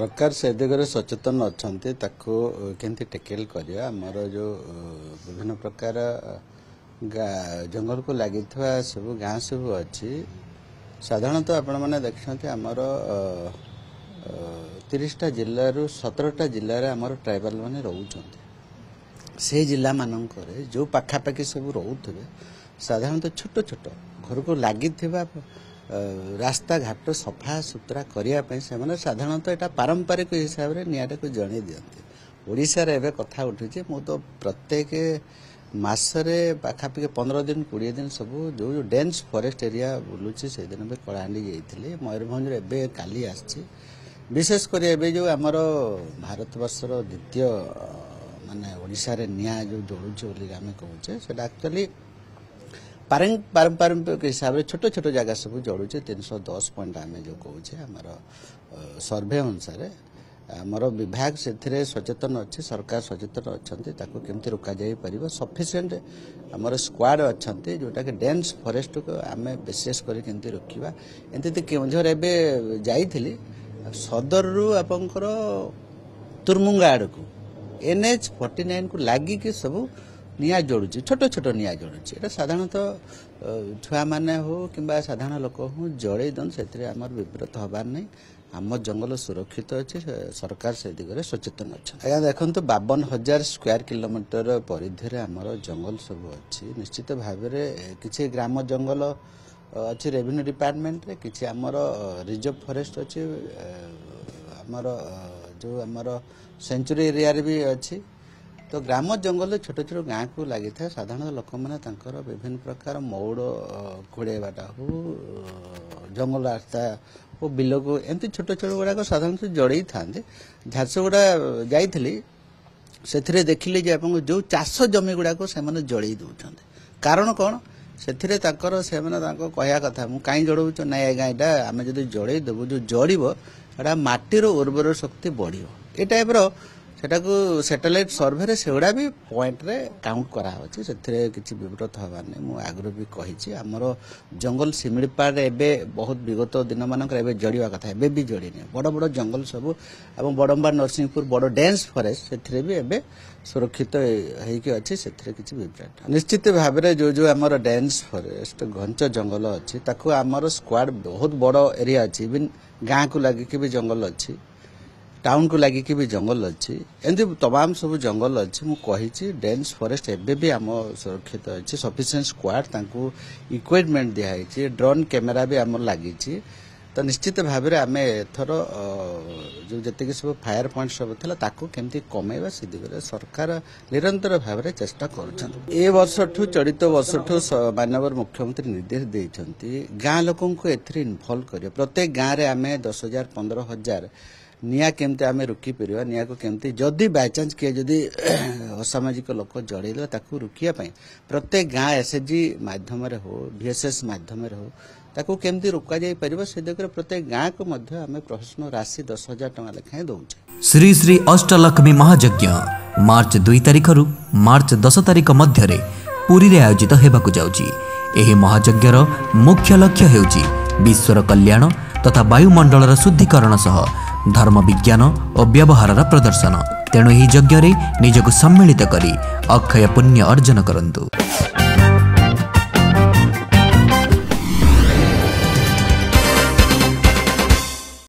सरकार से दिगरे सचेतन अच्छा केमती टेकल करिया आमर जो विभिन्न प्रकार जंगल को लगी सब गाँ सब अच्छी साधारणतः आपण मैंने देखते आमर 30टा जिलू 17टा जिले आमर ट्राइबल मैंने रोचते से जिला मानक जो पाखापाखि सब रोथे साधारणतः छोट छोट घर को लगी रास्ता घाट सफा सुतरा करने से साधारणतः यहाँ पारंपरिक हिसाब से निआटा को जन दिखती ओडिशार एवं कथा उठी मु तो प्रत्येक मसरे पाखापाखि 15 दिन 20 दिन सब जो जो डेन्स फॉरेस्ट एरिया बुलूची से दिन भी कलाहांडी जाइए मयूरभंज एवं काली आसी विशेषकर एवं जो आमर भारत वर्षर द्वितीय माने ओडिशा रे निया जो जोड़ुचे बोली आम कहूचे से एक्चुअली पारंपरिक हिसाब से छोट छोट जगह सब जोड़ुचे 310 पॉइंट आम जो कहूचे आमर सर्वे अनुसार आमर विभाग से सचेतन अच्छे सरकार सचेतन अच्छा केमती रोक जापर सफिसीयंट आमर स्क्वाड अच्छा जोटा कि डेन्स फॉरेस्ट को आम विशेष करके रोकवा एमती केउझर एवं जाइली सदर रु आपंकर तुरमुंगा आड़ को NH 49 को लगिकी सब निया जोड़ुची छोट छोट निया जोड़ुची एटा साधारणतः छुआ माने हो किंबा साधारण लोक हो जड़े दन से आमर विब्रत हबार नहीं आम जंगल सुरक्षित अच्छे सरकार से दिगरे सचेतन अच्छा आज्ञा देखो 52,000 स्क्वायर किलोमीटर परिधि आमर जंगल सब अच्छी निश्चित भाव किसी ग्राम जंगल अच्छी रेवेन्यू डिपार्टमेंट रे किसी आमर रिजर्व फॉरेस्ट अच्छी आमर जो आमर सेंचुरी एरिया भी अच्छी तो ग्राम जंगल छोट छोट गाँ को लगी था साधारण लोक मैंने विभिन्न प्रकार मौड़ खोड़ेबाटा हो जंगल रास्ता वो बिल को एमती छोट छोट गुड़ाक साधारण जड़े था झारसुगुड़ा जाइली से देखिले जो चाष जमी गुड़ाक से जड़े दौरान कारण कौन से कहया कथा मुझे कहीं जड़ौच ना आज्ञा यहाँ आम जो जड़े देवु जो जड़ माटीर उर्वर शक्ति बढ़ ये टाइप सेटाको सैटेलाइट सर्वे से भी पॉइंट रे काउंट करा से किसी विव्रत हबार नहीं मुझे आगु भी कही आमर जंगल सिमिड़पाड़ एवं बहुत विगत दिन मानक जड़वा कथा एवं भी जड़ी नहीं बड़ बड़ जंगल सब और बड़म्बा नरसिंहपुर बड़ डेन्स फॉरेस्ट से भी एवं सुरक्षित होती से किसी विभ्राट निश्चित भाव में जो जो आमर डेन्स फॉरेस्ट घंच जंगल अच्छी आमर स्क्वाड बहुत बड़ एरिया अच्छी इवन गाँ को लगिकी भी जंगल अच्छी टाउन को लगिकी भी जंगल अच्छी एमती तमाम सब जंगल अच्छी मुझे डेन्स फॉरेस्ट एवं भी आम सुरक्षित अच्छी सफिशिएंट स्क्वाड तांको इक्विपमेंट दिखाई ड्रोन कैमेरा भी आम लगी तो निश्चित भाव में आम एथर जो जी सब फायर पॉइंट सब था केमती कमेवा से दिगरे सरकार निरंतर भाव में चेष्टा कर वर्ष ठू चलित वर्ष ठू माननीय मुख्यमंत्री निर्देश देते गाँ लोक इनवल्व कर प्रत्येक गाँव में आम 10,000 15,000 निया केमती आम रुकी पार निया को केमती जदि बायचान्स किए जदि असामाजिक लोक जड़ेदेला ताकू रुकिया प्रत्येक गाँ SHG माध्यम हो VSS माध्यम हो ताकू केमती रोका जाई परिबा से देखरे प्रत्येक गाँ को मध्य आम प्रश्न राशि 10,000 टंका लेखाएं दउछे। श्री श्री अष्टलक्ष्मी महायज्ञ मार्च 2 तारिख रु मार्च 10 तारिख मध्य रे पुरी रे आयोजित हेबाकु जाउची। एही महायज्ञर मुख्य लक्ष्य हेउची विश्वर कल्याण तथा वायुमंडलर शुद्धिकरण सह धर्म विज्ञान और व्यवहार प्रदर्शन तेणु यह यज्ञ निजक सम्मिलित करी अक्षय पुण्य अर्जन करंतु।